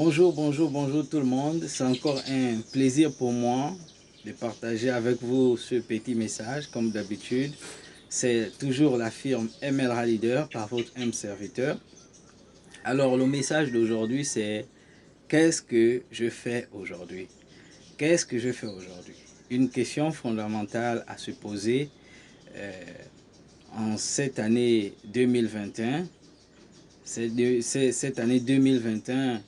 Bonjour, bonjour, bonjour tout le monde. C'est encore un plaisir pour moi de partager avec vous ce petit message, comme d'habitude. C'est toujours la firme MLRA Leader par votre M serviteur. Alors le message d'aujourd'hui c'est: qu'est-ce que je fais aujourd'hui? Qu'est-ce que je fais aujourd'hui? Une question fondamentale à se poser euh, en cette année 2021. C'est cette année 2021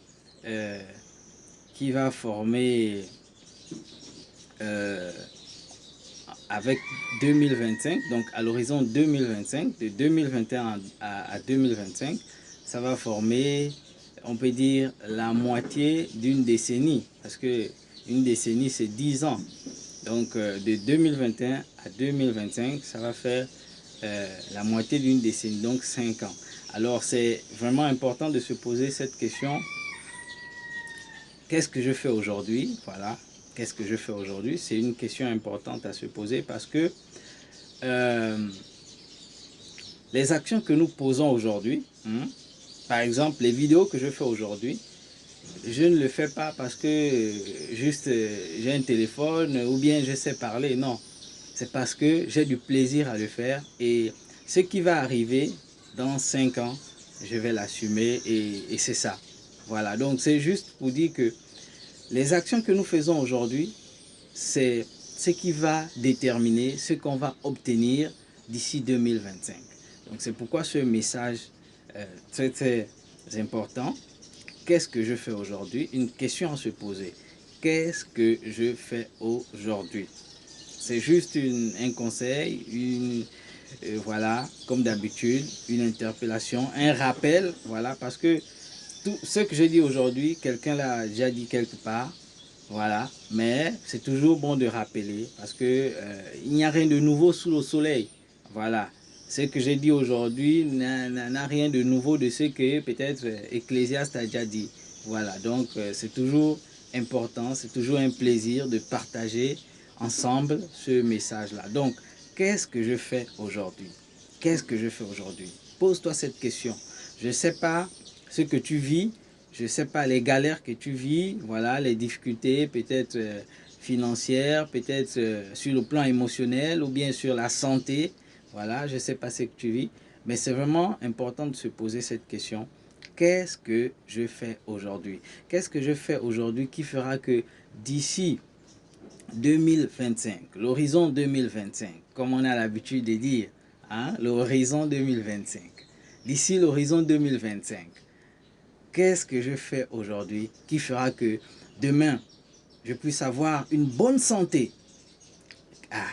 qui va former euh, avec 2025, donc à l'horizon 2025, de 2021 à 2025, ça va former, on peut dire, la moitié d'une décennie, parce que une décennie c'est 10 ans. Donc de 2021 à 2025, ça va faire la moitié d'une décennie, donc 5 ans. Alors c'est vraiment important de se poser cette question: qu'est-ce que je fais aujourd'hui? Voilà, qu'est-ce que je fais aujourd'hui? C'est une question importante à se poser parce que euh, les actions que nous posons aujourd'hui, par exemple les vidéos que je fais aujourd'hui, je ne le fais pas parce que juste j'ai un téléphone ou bien je sais parler, non. C'est parce que j'ai du plaisir à le faire et ce qui va arriver dans 5 ans, je vais l'assumer et c'est ça. Voilà, donc c'est juste pour dire que les actions que nous faisons aujourd'hui, c'est ce qui va déterminer ce qu'on va obtenir d'ici 2025. Donc c'est pourquoi ce message très très important. Qu'est-ce que je fais aujourd'hui? Une question à se poser. Qu'est-ce que je fais aujourd'hui? C'est juste un conseil, voilà, comme d'habitude, une interpellation, un rappel, voilà, parce que tout ce que je dis aujourd'hui, quelqu'un l'a déjà dit quelque part, voilà, mais c'est toujours bon de rappeler parce que il n'y a rien de nouveau sous le soleil, voilà. Ce que j'ai dit aujourd'hui n'a rien de nouveau de ce que peut-être Ecclésiaste a déjà dit, voilà. Donc c'est toujours important, c'est toujours un plaisir de partager ensemble ce message-là. Donc, qu'est-ce que je fais aujourd'hui? Qu'est-ce que je fais aujourd'hui? Pose-toi cette question. Je ne sais pas ce que tu vis, je ne sais pas les galères que tu vis, voilà, les difficultés peut-être financières, peut-être sur le plan émotionnel ou bien sur la santé, voilà, je ne sais pas ce que tu vis, mais c'est vraiment important de se poser cette question. Qu'est-ce que je fais aujourd'hui? Qu'est-ce que je fais aujourd'hui qui fera que d'ici 2025, l'horizon 2025, comme on a l'habitude de dire, hein, l'horizon 2025. D'ici l'horizon 2025, qu'est-ce que je fais aujourd'hui qui fera que demain, je puisse avoir une bonne santé? Ah,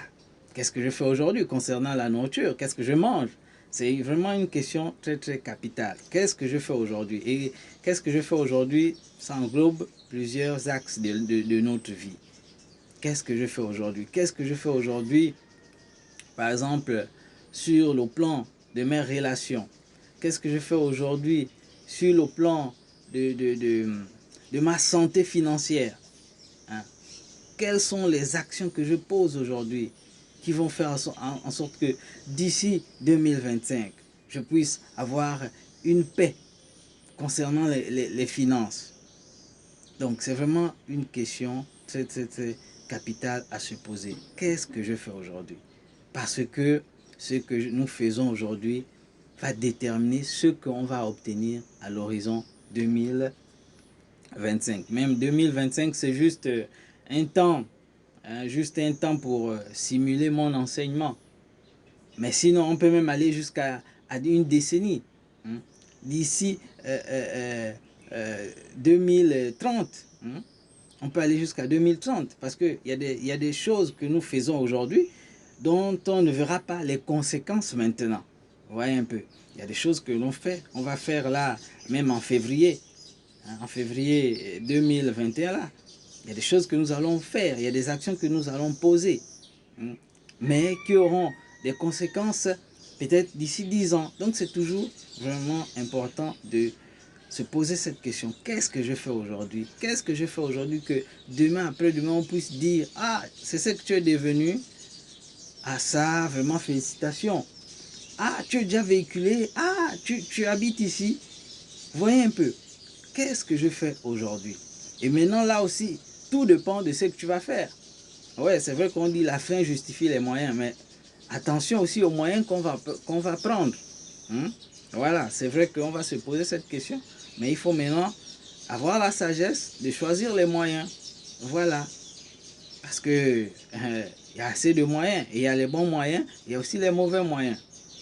qu'est-ce que je fais aujourd'hui concernant la nourriture? Qu'est-ce que je mange? C'est vraiment une question très très capitale. Qu'est-ce que je fais aujourd'hui? Et qu'est-ce que je fais aujourd'hui? Ça englobe plusieurs axes de notre vie. Qu'est-ce que je fais aujourd'hui? Qu'est-ce que je fais aujourd'hui, par exemple, sur le plan de mes relations? Qu'est-ce que je fais aujourd'hui sur le plan de ma santé financière? Hein? Quelles sont les actions que je pose aujourd'hui qui vont faire en sorte que d'ici 2025, je puisse avoir une paix concernant les finances? Donc c'est vraiment une question très très très capitale à se poser. Qu'est-ce que je fais aujourd'hui? Parce que ce que nous faisons aujourd'hui va déterminer ce qu'on va obtenir à l'horizon 2025. Même 2025, c'est juste un temps, hein, juste un temps pour simuler mon enseignement. Mais sinon, on peut même aller jusqu'à une décennie. Hein. D'ici 2030, hein, on peut aller jusqu'à 2030 parce qu'il y a des choses que nous faisons aujourd'hui dont on ne verra pas les conséquences maintenant. Vous voyez un peu. Il y a des choses que l'on fait, on va faire là, même en février, hein, en février 2021 là. Il y a des choses que nous allons faire, il y a des actions que nous allons poser, hein, mais qui auront des conséquences peut-être d'ici 10 ans. Donc c'est toujours vraiment important de se poser cette question. Qu'est-ce que je fais aujourd'hui? Qu'est-ce que je fais aujourd'hui que demain, après-demain, on puisse dire: ah, c'est ce que tu es devenu? Ah ça, vraiment félicitations. Ah, tu es déjà véhiculé? Ah, tu habites ici? Voyez un peu. qu'est-ce que je fais aujourd'hui? Et maintenant, là aussi, tout dépend de ce que tu vas faire. Ouais, c'est vrai qu'on dit la fin justifie les moyens, mais attention aussi aux moyens qu'on va prendre. Hein? Voilà, c'est vrai qu'on va se poser cette question, mais il faut maintenant avoir la sagesse de choisir les moyens. Voilà, parce que il y a assez de moyens, et il y a les bons moyens, il y a aussi les mauvais moyens.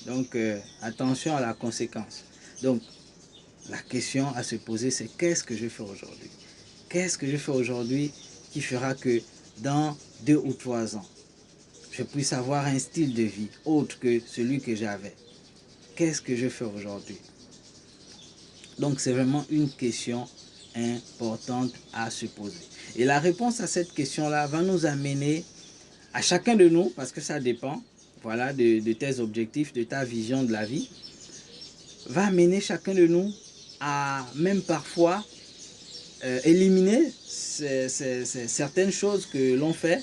Donc, attention à la conséquence. Donc, la question à se poser, c'est qu'est-ce que je fais aujourd'hui? Qu'est-ce que je fais aujourd'hui qui fera que dans 2 ou 3 ans, je puisse avoir un style de vie autre que celui que j'avais? Qu'est-ce que je fais aujourd'hui? Donc, c'est vraiment une question importante à se poser. Et la réponse à cette question-là va nous amener à chacun de nous, parce que ça dépend, voilà, de tes objectifs, de ta vision de la vie, va amener chacun de nous à même parfois éliminer certaines choses que l'on fait,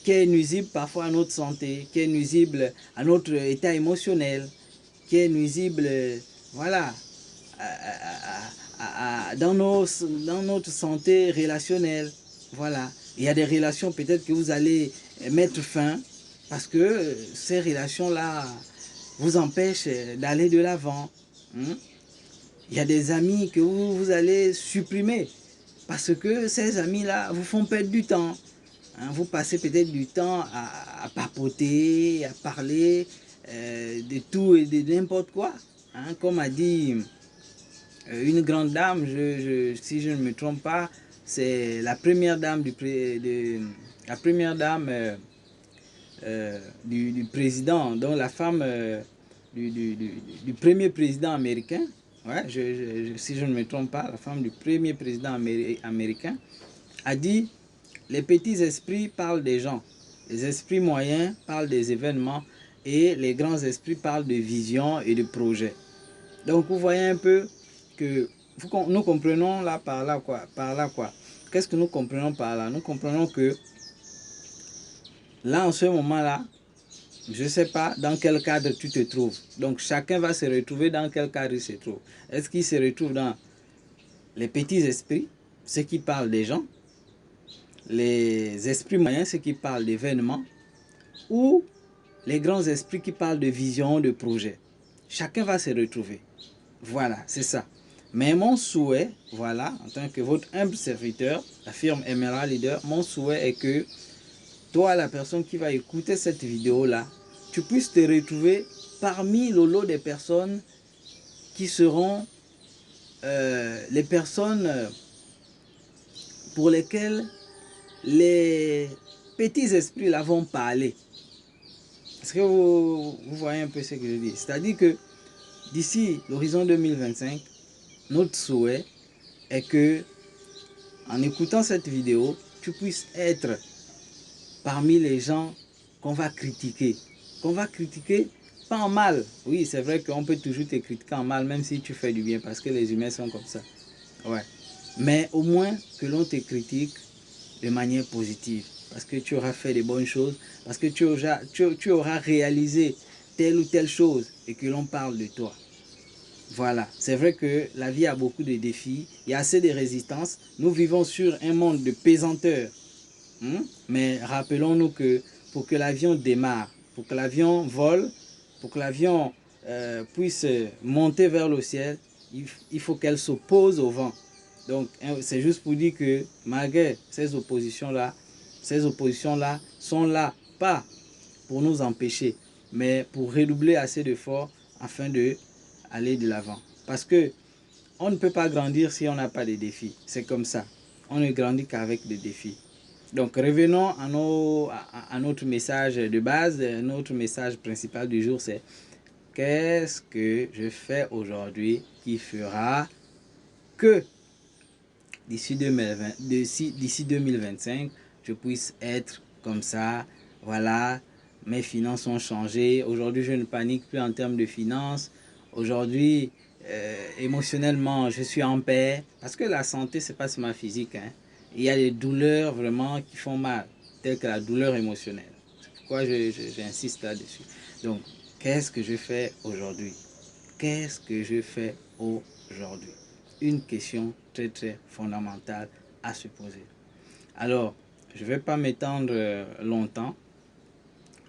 qui est nuisible parfois à notre santé, qui est nuisible à notre état émotionnel, qui est nuisible, voilà, dans notre santé relationnelle. Voilà. Il y a des relations peut-être que vous allez mettre fin parce que ces relations-là vous empêchent d'aller de l'avant. Hein? Il y a des amis que vous allez supprimer parce que ces amis-là vous font perdre du temps. Hein? Vous passez peut-être du temps à papoter, à parler de tout et de n'importe quoi. Hein? Comme a dit une grande dame, si je ne me trompe pas, c'est la première dame la première dame du président, donc la femme du premier président américain. Ouais, si je ne me trompe pas, la femme du premier président américain a dit: les petits esprits parlent des gens, les esprits moyens parlent des événements et les grands esprits parlent de vision et de projets. Donc vous voyez un peu que nous comprenons là par là quoi. Par là quoi. Qu'est-ce que nous comprenons par là? Nous comprenons que là en ce moment-là, je ne sais pas dans quel cadre tu te trouves. Donc chacun va se retrouver dans quel cadre il se trouve. Est-ce qu'il se retrouve dans les petits esprits, ceux qui parlent des gens, les esprits moyens, ceux qui parlent d'événements, ou les grands esprits qui parlent de vision, de projet? Chacun va se retrouver. Voilà, c'est ça. Mais mon souhait, voilà, en tant que votre humble serviteur, la firme Emerald Leader, mon souhait est que toi, la personne qui va écouter cette vidéo-là, tu puisses te retrouver parmi le lot des personnes qui seront les personnes pour lesquelles les petits esprits là vont parler. Est-ce que vous voyez un peu ce que je dis? C'est-à-dire que d'ici l'horizon 2025, notre souhait est que, en écoutant cette vidéo, tu puisses être parmi les gens qu'on va critiquer. Qu'on va critiquer pas en mal. Oui, c'est vrai qu'on peut toujours te critiquer en mal, même si tu fais du bien, parce que les humains sont comme ça. Ouais. Mais au moins que l'on te critique de manière positive, parce que tu auras fait des bonnes choses, parce que tu auras réalisé telle ou telle chose et que l'on parle de toi. Voilà, c'est vrai que la vie a beaucoup de défis, il y a assez de résistance. Nous vivons sur un monde de pesanteur. Mais rappelons-nous que pour que l'avion démarre, pour que l'avion vole, pour que l'avion puisse monter vers le ciel, il faut qu'elle s'oppose au vent. Donc c'est juste pour dire que malgré ces oppositions-là sont là pas pour nous empêcher, mais pour redoubler assez d'efforts afin d'aller de l'avant. Parce que on ne peut pas grandir si on n'a pas de défis. C'est comme ça. On ne grandit qu'avec des défis. Donc revenons à notre message de base. Notre message principal du jour, c'est: qu'est-ce que je fais aujourd'hui qui fera que d'ici 2025, je puisse être comme ça. Voilà, mes finances ont changé. Aujourd'hui, je ne panique plus en termes de finances. Aujourd'hui, émotionnellement, je suis en paix. Parce que la santé, c'est pas seulement physique. Hein. Il y a des douleurs vraiment qui font mal, telles que la douleur émotionnelle. C'est pourquoi j'insiste là-dessus. Donc, qu'est-ce que je fais aujourd'hui? Qu'est-ce que je fais aujourd'hui? une question très très fondamentale à se poser. Alors, je ne vais pas m'étendre longtemps,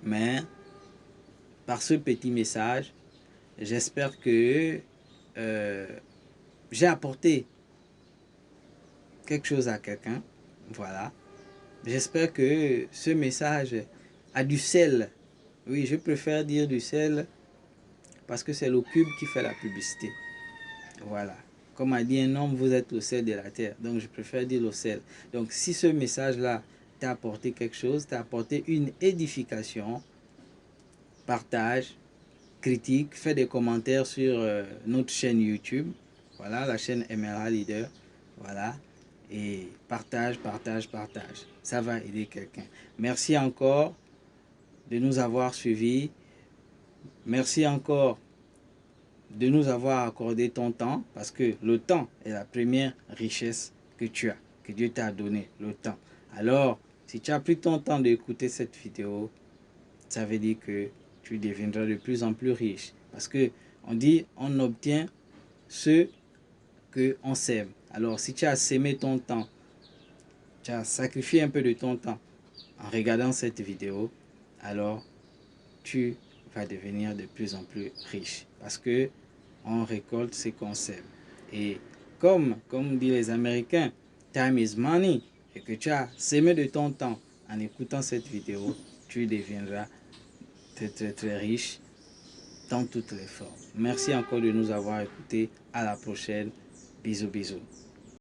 mais par ce petit message, j'espère que j'ai apporté quelque chose à quelqu'un. Voilà. J'espère que ce message a du sel. Oui, je préfère dire du sel parce que c'est le cube qui fait la publicité. Voilà. Comme a dit un homme, vous êtes le sel de la terre. Donc, je préfère dire le sel. Donc, si ce message-là t'a apporté quelque chose, t'a apporté une édification, partage, critique, fais des commentaires sur notre chaîne YouTube. Voilà, la chaîne MLA Leader. Voilà. Et partage, partage, partage. Ça va aider quelqu'un. Merci encore de nous avoir suivis. Merci encore de nous avoir accordé ton temps, parce que le temps est la première richesse que tu as, que Dieu t'a donné, le temps. Alors, si tu as pris ton temps d'écouter cette vidéo, ça veut dire que tu deviendras de plus en plus riche. Parce que on dit, on obtient ce que on sème. Alors, si tu as sémé ton temps, tu as sacrifié un peu de ton temps en regardant cette vidéo, alors tu vas devenir de plus en plus riche. Parce que on récolte ce qu'on sème. Et comme disent les Américains, time is money, et que tu as sémé de ton temps en écoutant cette vidéo, tu deviendras très très très riche dans toutes les formes. Merci encore de nous avoir écoutés. À la prochaine. Bisous bisous.